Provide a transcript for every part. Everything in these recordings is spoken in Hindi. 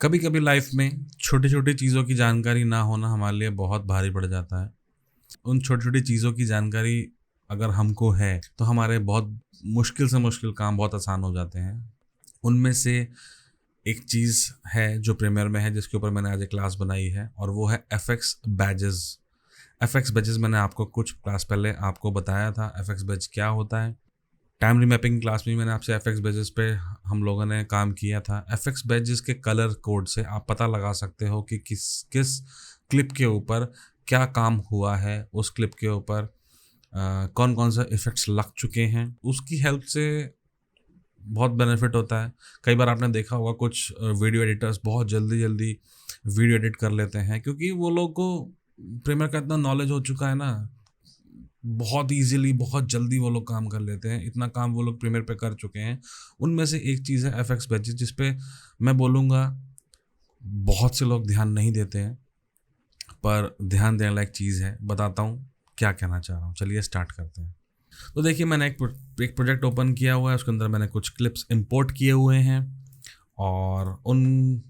कभी कभी लाइफ में छोटी छोटी चीज़ों की जानकारी ना होना हमारे लिए बहुत भारी पड़ जाता है। उन छोटी छोटी चीज़ों की जानकारी अगर हमको है तो हमारे बहुत मुश्किल से मुश्किल काम बहुत आसान हो जाते हैं। उनमें से एक चीज़ है जो प्रीमियर में है, जिसके ऊपर मैंने आज एक क्लास बनाई है, और वो है एफएक्स बैजेस। एफएक्स बैजेस मैंने आपको कुछ क्लास पहले आपको बताया था एफएक्स बैज क्या होता है। टाइम रीमैपिंग क्लास में मैंने आपसे एफएक्स बैजेस पे हम लोगों ने काम किया था। एफएक्स बैजेस के कलर कोड से आप पता लगा सकते हो कि किस किस क्लिप के ऊपर क्या काम हुआ है, उस क्लिप के ऊपर कौन कौन सा इफ़ेक्ट्स लग चुके हैं। उसकी हेल्प से बहुत बेनिफिट होता है। कई बार आपने देखा होगा कुछ वीडियो एडिटर्स बहुत जल्दी जल्दी वीडियो एडिट कर लेते हैं, क्योंकि वो लोग को प्रीमियर का इतना नॉलेज हो चुका है ना। बहुत इजीली बहुत जल्दी वो लोग काम कर लेते हैं, इतना काम वो लोग प्रीमियर पे कर चुके हैं। उनमें से एक चीज़ है एफएक्स बैजेस, जिस पे मैं बोलूँगा बहुत से लोग ध्यान नहीं देते हैं, पर ध्यान देने लायक चीज़ है। बताता हूँ क्या कहना चाह रहा हूँ, चलिए स्टार्ट करते हैं। तो देखिए, मैंने एक प्रोजेक्ट ओपन किया हुआ है, उसके अंदर मैंने कुछ क्लिप्स इंपोर्ट किए हुए हैं, और उन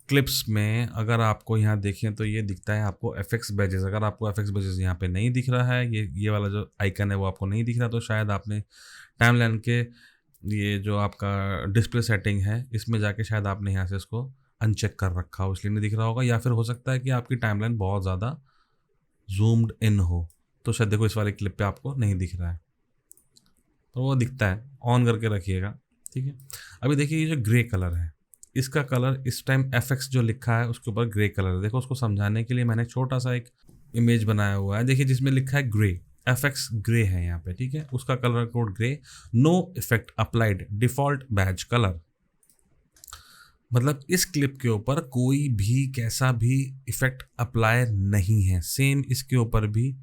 क्लिप्स में अगर आपको यहाँ देखें तो ये दिखता है आपको एफएक्स बैजेस। अगर आपको एफएक्स बैजेस यहाँ पे नहीं दिख रहा है, ये वाला जो आइकन है वो आपको नहीं दिख रहा, तो शायद आपने टाइमलाइन के ये जो आपका डिस्प्ले सेटिंग है इसमें जाके शायद आपने यहाँ से इसको अनचेक कर रखा हो, इसलिए नहीं दिख रहा होगा। या फिर हो सकता है कि आपकी टाइमलाइन बहुत ज़्यादा जूम्ड इन हो, तो शायद देखो इस वाले क्लिप पे आपको नहीं दिख रहा है, तो वो दिखता है। ऑन करके रखिएगा, ठीक है। अभी देखिए, ये जो ग्रे कलर है, इसका कलर इस टाइम एफएक्स जो लिखा है उसके ऊपर ग्रे कलर है। देखो, उसको समझाने के लिए मैंने छोटा सा एक इमेज बनाया हुआ है। देखिए, जिसमें लिखा है ग्रे, एफएक्स ग्रे है यहाँ पे, ठीक है। उसका colour code grey, no effect applied, default badge colour. मतलब इस क्लिप के ऊपर कोई भी कैसा भी इफेक्ट अप्लाई नहीं है। सेम इसके ऊपर भी,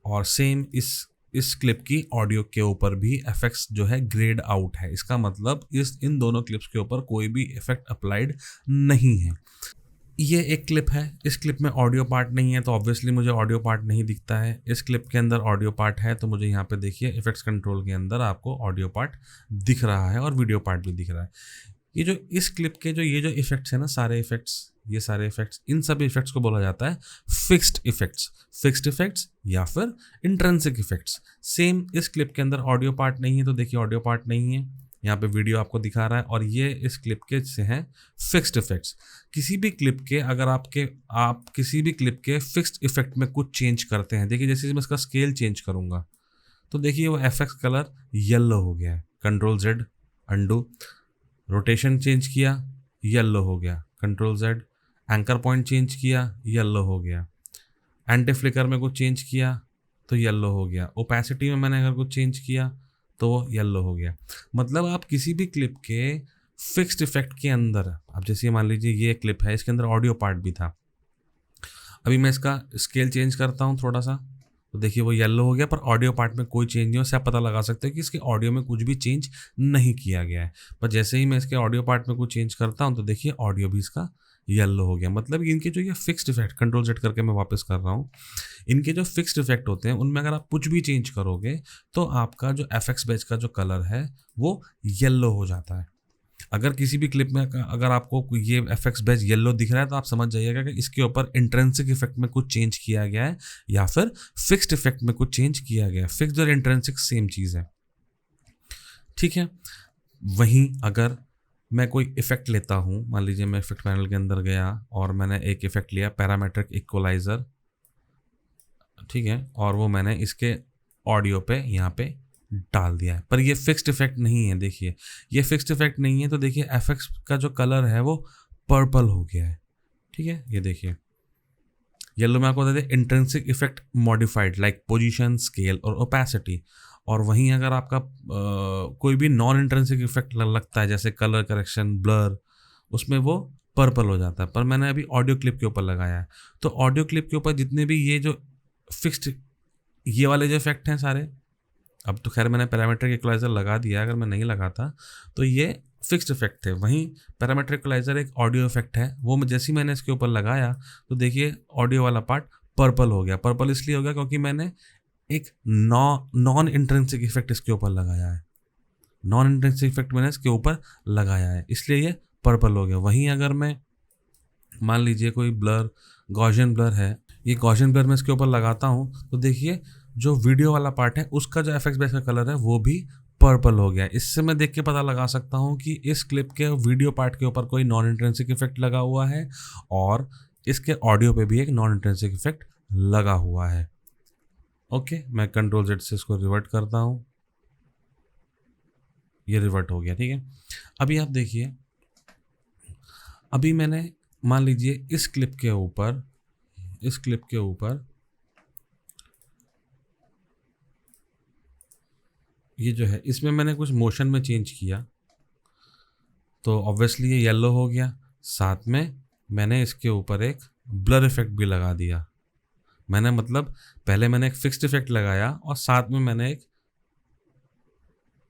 और सेम इस क्लिप की ऑडियो के ऊपर भी एफएक्ट्स जो है ग्रेड आउट है। इसका मतलब इन दोनों क्लिप्स के ऊपर कोई भी इफेक्ट अप्लाइड नहीं है। ये एक क्लिप है, इस क्लिप में ऑडियो पार्ट नहीं है, तो ऑब्वियसली मुझे ऑडियो पार्ट नहीं दिखता है। इस क्लिप के अंदर ऑडियो पार्ट है, तो मुझे यहाँ पे देखिए इफेक्ट्स कंट्रोल के अंदर आपको ऑडियो पार्ट दिख रहा है और वीडियो पार्ट भी दिख रहा है। ये जो इस क्लिप के ये जो इफेक्ट्स है ना, सारे इफेक्ट्स, ये सारे इफेक्ट्स, इन सब इफेक्ट्स को बोला जाता है फिक्स्ड इफेक्ट्स। फिक्स्ड इफेक्ट्स या फिर इंट्रिंसिक इफेक्ट्स। सेम इस क्लिप के अंदर ऑडियो पार्ट नहीं है, तो देखिए ऑडियो पार्ट नहीं है, यहाँ पे वीडियो आपको दिखा रहा है, और ये इस क्लिप के से हैं फिक्स्ड इफेक्ट्स। किसी भी क्लिप के अगर आप किसी भी क्लिप के फिक्स्ड इफेक्ट में कुछ चेंज करते हैं, देखिए जैसे मैं इसका स्केल चेंज करूँगा तो देखिए वो एफएक्स कलर येलो हो गया है। Control Z undo, rotation change किया, येलो हो गया। Control Z, anchor point change किया, येलो हो गया। एंटी फ्लिकर में कुछ चेंज किया तो येलो हो गया। ओपेसिटी में मैंने अगर कुछ चेंज किया तो वो येलो हो गया। मतलब आप किसी भी क्लिप के फिक्स्ड इफेक्ट के अंदर, अब जैसे मान लीजिए ये क्लिप है, इसके अंदर ऑडियो पार्ट भी था, अभी मैं इसका स्केल चेंज करता हूँ थोड़ा सा, तो देखिए वो येलो हो गया, पर ऑडियो पार्ट में कोई चेंज नहीं हो। उससे आप पता लगा सकते हो कि इसके ऑडियो में कुछ भी चेंज नहीं किया गया है। पर जैसे ही मैं इसके ऑडियो पार्ट में कुछ चेंज करता हूँ तो देखिए ऑडियो भी इसका येलो हो गया। मतलब इनके जो ये फिक्स्ड इफेक्ट, कंट्रोल जेड करके मैं वापस कर रहा हूँ, इनके जो फिक्स्ड इफेक्ट होते हैं उनमें अगर आप कुछ भी चेंज करोगे तो आपका जो एफएक्स बैज का जो कलर है वो येलो हो जाता है। अगर किसी भी क्लिप में अगर आपको ये एफएक्स बैज येलो दिख रहा है तो आप समझ जाइएगा कि इसके ऊपर इंट्रिंसिक इफेक्ट में कुछ चेंज किया गया है या फिर फिक्स्ड इफेक्ट में कुछ चेंज किया गया है। फिक्स्ड और इंट्रिंसिक सेम चीज़ है, ठीक है। वहीं अगर मैं कोई इफेक्ट लेता हूँ, मान लीजिए मैं इफेक्ट पैनल के अंदर गया और मैंने एक इफेक्ट लिया पैरामेट्रिक इक्वलाइजर, ठीक है, और वो मैंने इसके ऑडियो पे यहाँ पे डाल दिया है, पर ये फिक्स्ड इफेक्ट नहीं है। देखिए ये फिक्स्ड इफेक्ट नहीं है, तो देखिए एफएक्स का जो कलर है वो पर्पल हो गया है, ठीक है। ये देखिए येलो में आपको बता दें intrinsic effect modified like position, scale और ओपेसिटी। और वहीं अगर आपका कोई भी नॉन इंट्रिंसिक इफेक्ट लगता है जैसे कलर करेक्शन, ब्लर, उसमें वो पर्पल हो जाता है। पर मैंने अभी ऑडियो क्लिप के ऊपर लगाया है, तो ऑडियो क्लिप के ऊपर जितने भी ये जो फिक्स्ड ये वाले जो इफेक्ट हैं सारे, अब तो खैर मैंने पैरामीट्रिक इक्वलाइजर लगा दिया, अगर मैं नहीं लगाता तो ये फिक्स्ड इफेक्ट थे। वहीं पैरामीट्रिक इक्वलाइजर एक ऑडियो इफेक्ट है, वो जैसे ही मैंने इसके ऊपर लगाया तो देखिए ऑडियो वाला पार्ट पर्पल हो गया। पर्पल इसलिए हो गया क्योंकि मैंने एक नॉन इंट्रिंसिक इफेक्ट इसके ऊपर लगाया है। नॉन इंट्रिंसिक इफेक्ट मैंने इसके ऊपर लगाया है, इसलिए ये पर्पल हो गया। वहीं अगर मैं मान लीजिए कोई ब्लर, गॉसियन ब्लर है, ये गॉसियन ब्लर मैं इसके ऊपर लगाता हूँ तो देखिए जो वीडियो वाला पार्ट है उसका जो एफएक्स बेस का कलर है वो भी पर्पल हो गया। इससे मैं देख के पता लगा सकता हूँ कि इस क्लिप के वीडियो पार्ट के ऊपर कोई नॉन इंट्रिंसिक इफेक्ट लगा हुआ है और इसके ऑडियो पे भी एक नॉन इंट्रिंसिक इफेक्ट लगा हुआ है। ओके, मैं कंट्रोल जेड से इसको रिवर्ट करता हूँ, ये रिवर्ट हो गया। ठीक है, अभी आप देखिए, अभी मैंने मान लीजिए इस क्लिप के ऊपर ये जो है इसमें मैंने कुछ मोशन में चेंज किया तो ऑब्वियसली ये येलो हो गया। साथ में मैंने इसके ऊपर एक ब्लर इफेक्ट भी लगा दिया। मैंने मतलब पहले मैंने एक फिक्स्ड इफेक्ट लगाया और साथ में मैंने एक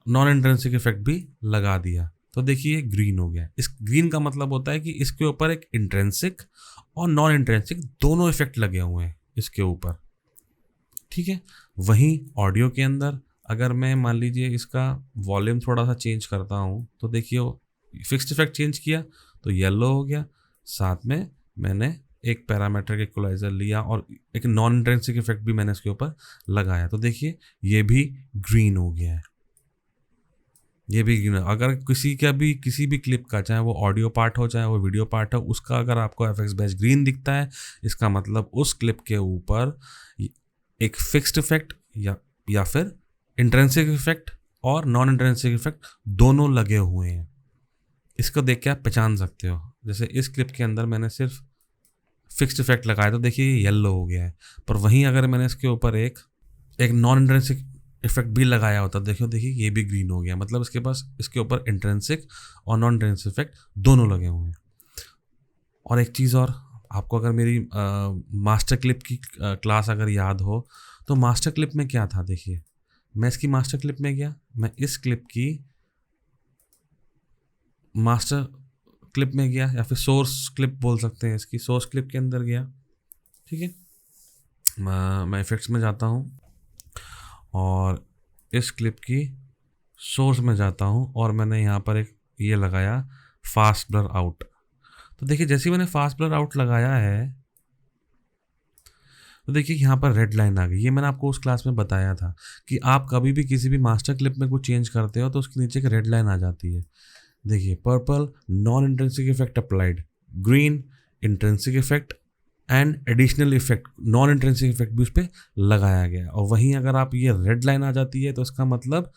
नॉन इंट्रिंसिक इफेक्ट भी लगा दिया, तो देखिए ग्रीन हो गया। इस ग्रीन का मतलब होता है कि इसके ऊपर एक इंट्रिंसिक और नॉन इंट्रिंसिक दोनों इफेक्ट लगे हुए हैं इसके ऊपर। ठीक है, वहीं ऑडियो के अंदर अगर मैं मान लीजिए इसका वॉल्यूम थोड़ा सा चेंज करता हूँ तो देखिए फिक्स्ड इफेक्ट चेंज किया तो येलो हो गया। साथ में मैंने एक पैरामीट्रिक इक्वलाइजर लिया और एक नॉन इंट्रिंसिक इफेक्ट भी मैंने इसके ऊपर लगाया तो देखिए ये भी ग्रीन हो गया है, ये भी ग्रीन। अगर किसी भी क्लिप का, चाहे वो ऑडियो पार्ट हो चाहे वो वीडियो पार्ट हो, उसका अगर आपको एफएक्स बेस ग्रीन दिखता है इसका मतलब उस क्लिप के ऊपर एक फिक्स्ड इफेक्ट या फिर इंट्रिंसिक इफेक्ट और नॉन इंट्रिंसिक इफेक्ट दोनों लगे हुए हैं। इसको देख के आप पहचान सकते हो। जैसे इस क्लिप के अंदर मैंने सिर्फ फिक्स्ड इफेक्ट लगाया तो देखिए ये येलो हो गया है, पर वहीं अगर मैंने इसके ऊपर एक नॉन इंट्रिंसिक इफेक्ट भी लगाया होता देखिए ये भी ग्रीन हो गया। मतलब इसके पास इसके ऊपर इंट्रिंसिक और नॉन इंट्रिंसिक इफेक्ट दोनों लगे हुए हैं। और एक चीज़ और, आपको अगर मेरी मास्टर क्लिप की क्लास अगर याद हो तो मास्टर क्लिप में क्या था, देखिए मैं इसकी मास्टर क्लिप में गया, मैं इस क्लिप की मास्टर क्लिप में गया या फिर सोर्स क्लिप बोल सकते हैं, इसकी सोर्स क्लिप के अंदर गया। ठीक है, मैं इफेक्ट्स में जाता हूँ और इस क्लिप की सोर्स में जाता हूँ और मैंने यहाँ पर एक ये लगाया फास्ट ब्लर आउट। तो देखिए जैसे ही मैंने फास्ट ब्लर आउट लगाया है तो देखिए यहाँ पर रेड लाइन आ गई। ये मैंने आपको उस क्लास में बताया था कि आप कभी भी किसी भी मास्टर क्लिप में कुछ चेंज करते हो तो उसके नीचे एक रेड लाइन आ जाती है। देखिए purple non intrinsic effect applied, green intrinsic effect and additional effect, non intrinsic effect भी उस पर लगाया गया। और वहीं अगर आप ये रेड लाइन आ जाती है तो इसका मतलब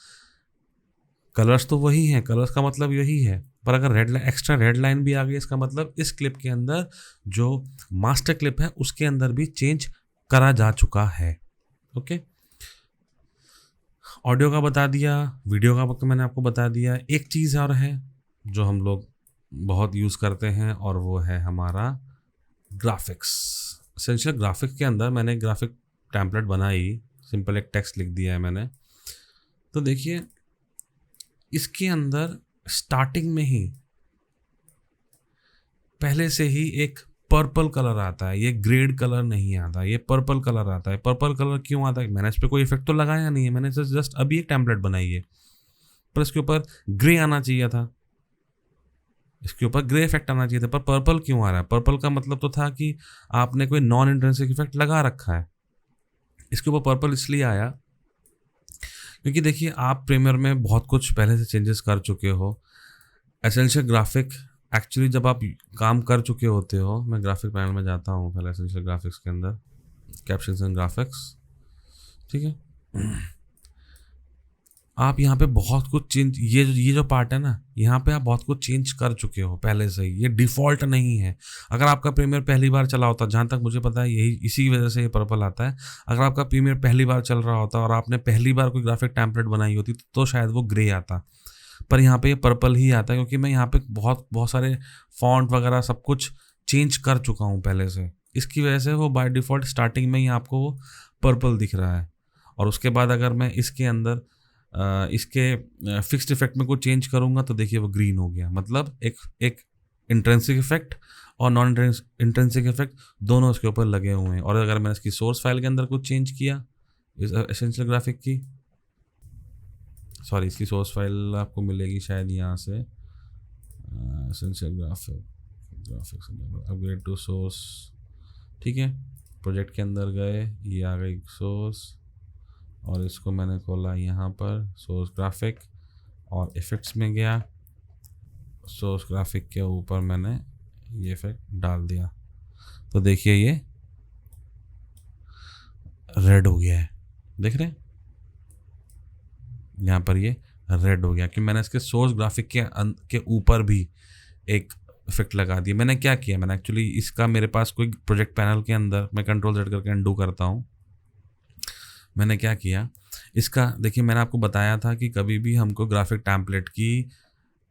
कलर्स तो वही हैं, कलर्स का मतलब यही है, पर अगर red line, extra red line भी आ गई इसका मतलब इस क्लिप के अंदर जो मास्टर क्लिप है उसके अंदर भी चेंज करा जा चुका है। ओके, ऑडियो का बता दिया, वीडियो का वक्त मैंने आपको बता दिया। एक चीज़ और है जो हम लोग बहुत यूज़ करते हैं और वो है हमारा ग्राफिक्स। एसेंशियल ग्राफिक्स के अंदर मैंने ग्राफिक टेम्पलेट बनाई, सिंपल एक टेक्स्ट लिख दिया है मैंने। तो देखिए इसके अंदर स्टार्टिंग में ही पहले से ही एक पर्पल कलर आता है, ये ग्रेड कलर नहीं आता, ये पर्पल कलर आता है। पर्पल कलर क्यों आता है? मैंने इस पर कोई इफेक्ट तो लगाया नहीं है, मैंने जस्ट अभी एक टेम्पलेट बनाई है, पर इसके ऊपर ग्रे आना चाहिए था, इसके ऊपर ग्रे इफेक्ट आना चाहिए था, पर पर्पल क्यों आ रहा है? पर्पल का मतलब तो था कि आपने कोई नॉन इंट्रिंसिक इफेक्ट लगा रखा है। इसके ऊपर पर्पल इसलिए आया क्योंकि देखिए आप प्रीमियर में बहुत कुछ पहले से चेंजेस कर चुके हो। एसेंशियल ग्राफिक एक्चुअली जब आप काम कर चुके होते हो, मैं ग्राफिक पैनल में जाता हूँ पहले एसेंशियल ग्राफिक्स के अंदर, कैप्शंस एंड ग्राफिक्स। ठीक है, आप यहाँ पे बहुत कुछ चेंज, ये जो पार्ट है ना, यहाँ पे आप बहुत कुछ चेंज कर चुके हो पहले से ही, ये डिफ़ॉल्ट नहीं है। अगर आपका प्रीमियर पहली बार चला होता, जहाँ तक मुझे पता है यही इसी वजह से ये पर्पल आता है, अगर आपका प्रीमियर पहली बार चल रहा होता और आपने पहली बार कोई ग्राफिक टेम्पलेट बनाई होती तो शायद वो ग्रे आता, पर यहाँ पे ये पर्पल ही आता है क्योंकि मैं यहाँ पे बहुत सारे फॉन्ट वगैरह सब कुछ चेंज कर चुका हूँ पहले से। इसकी वजह से वो बाय डिफ़ॉल्ट स्टार्टिंग में ही आपको वो पर्पल दिख रहा है। और उसके बाद अगर मैं इसके अंदर इसके फिक्स्ड इफेक्ट में कुछ चेंज करूँगा तो देखिए वो ग्रीन हो गया। मतलब एक इंट्रिंसिक इफेक्ट और नॉन इंट्रिंसिक इफेक्ट दोनों इसके ऊपर लगे हुए हैं। और अगर मैंने इसकी सोर्स फाइल के अंदर कुछ चेंज किया, इस एसेंशियल ग्राफिक की, सॉरी इसकी सोर्स फाइल आपको मिलेगी शायद यहाँ से, essential graphics upgrade to source, ठीक है। प्रोजेक्ट के अंदर गए, ये आ गई सोर्स, और इसको मैंने खोला यहाँ पर सोर्स ग्राफिक, और इफ़ेक्ट्स में गया, सोर्स ग्राफिक के ऊपर मैंने ये इफेक्ट डाल दिया। तो देखिए ये रेड हो गया है, देख रहे हैं यहाँ पर ये रेड हो गया कि मैंने इसके सोर्स ग्राफिक के ऊपर भी एक इफेक्ट लगा दिया। मैंने क्या किया, मैंने एक्चुअली इसका मेरे पास कोई प्रोजेक्ट पैनल के अंदर, मैं कंट्रोल Z करके अनडू करता हूँ। मैंने क्या किया, इसका देखिए मैंने आपको बताया था कि कभी भी हमको ग्राफिक टेम्पलेट की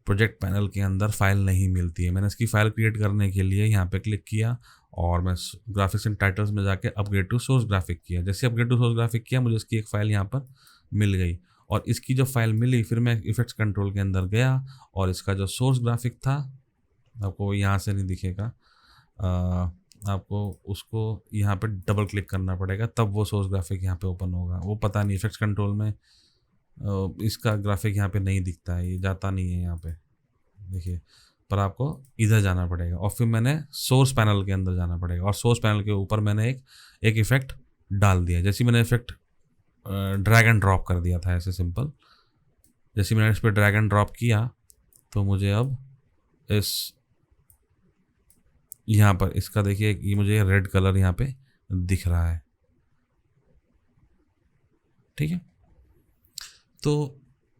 प्रोजेक्ट पैनल के अंदर फाइल नहीं मिलती है। मैंने इसकी फ़ाइल क्रिएट करने के लिए यहाँ पे क्लिक किया और मैं ग्राफिक्स एंड टाइटल्स में जाके अपग्रेड टू सोर्स ग्राफिक किया। जैसे अपग्रेड टू सोर्स ग्राफिक किया, मुझे इसकी एक फ़ाइल यहाँ पर मिल गई, और इसकी जो फाइल मिली फिर मैं इफेक्ट्स कंट्रोल के अंदर गया और इसका जो सोर्स ग्राफिक था, आपको यहाँ से नहीं दिखेगा, आपको उसको यहाँ पे डबल क्लिक करना पड़ेगा, तब वो सोर्स ग्राफिक यहाँ पे ओपन होगा। वो पता नहीं इफेक्ट्स कंट्रोल में इसका ग्राफिक यहाँ पे नहीं दिखता है, ये जाता नहीं है यहाँ पे, देखिए, पर आपको इधर जाना पड़ेगा और फिर मैंने सोर्स पैनल के अंदर जाना पड़ेगा और सोर्स पैनल के ऊपर मैंने एक इफेक्ट डाल दिया। जैसे मैंने इफेक्ट ड्रैग एंड ड्रॉप कर दिया था, ऐसे सिंपल, जैसे मैंने इस पर ड्रैग एंड ड्रॉप किया तो मुझे अब इस यहाँ पर इसका देखिए ये मुझे रेड कलर यहाँ पे दिख रहा है, ठीक है। तो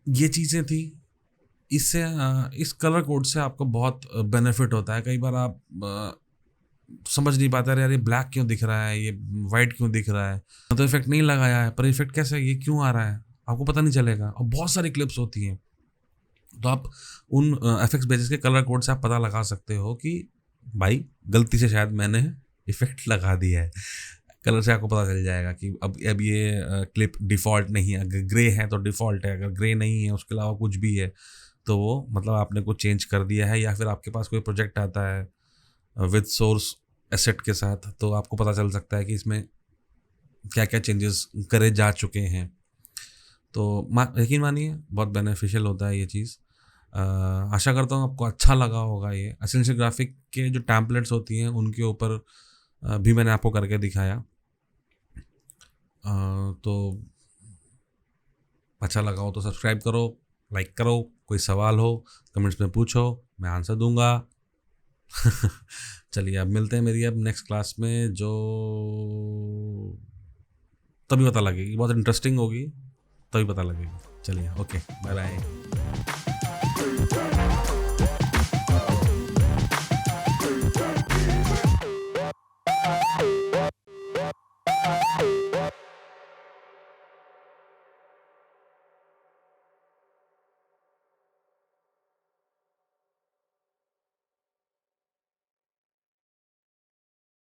ये चीज़ें थी, इससे इस कलर कोड से आपको बहुत बेनिफिट होता है। कई बार आप समझ नहीं पाते, यार ये ब्लैक क्यों दिख रहा है, ये वाइट क्यों दिख रहा है, तो इफेक्ट नहीं लगाया है, पर इफेक्ट कैसे, ये क्यों आ रहा है, आपको पता नहीं चलेगा। और बहुत सारी क्लिप्स होती हैं, तो आप उन एफएक्स बेसिस के कलर कोड से आप पता लगा सकते हो कि भाई गलती से शायद मैंने इफेक्ट लगा दिया है। कलर से आपको पता चल जाएगा कि अब ये क्लिप डिफ़ॉल्ट नहीं है, अगर ग्रे है तो डिफ़ॉल्ट है, अगर ग्रे नहीं है उसके अलावा कुछ भी है तो वो मतलब आपने कुछ चेंज कर दिया है, या फिर आपके पास कोई प्रोजेक्ट आता है विद सोर्स एसेट के साथ, तो आपको पता चल सकता है कि इसमें क्या क्या चेंजेस करे जा चुके हैं। तो यकीन मानिए बहुत बेनिफिशियल होता है ये चीज़। आशा करता हूँ आपको अच्छा लगा होगा। ये एसेंशियल ग्राफिक के जो टेम्पलेट्स होती हैं उनके ऊपर भी मैंने आपको करके दिखाया। तो अच्छा लगा हो तो सब्सक्राइब करो, लाइक करो, कोई सवाल हो कमेंट्स में पूछो, मैं आंसर दूंगा। चलिए अब मिलते हैं मेरी अब नेक्स्ट क्लास में, जो तभी पता लगेगी, बहुत इंटरेस्टिंग होगी, तभी पता लगेगी। चलिए ओके, बाय बाय।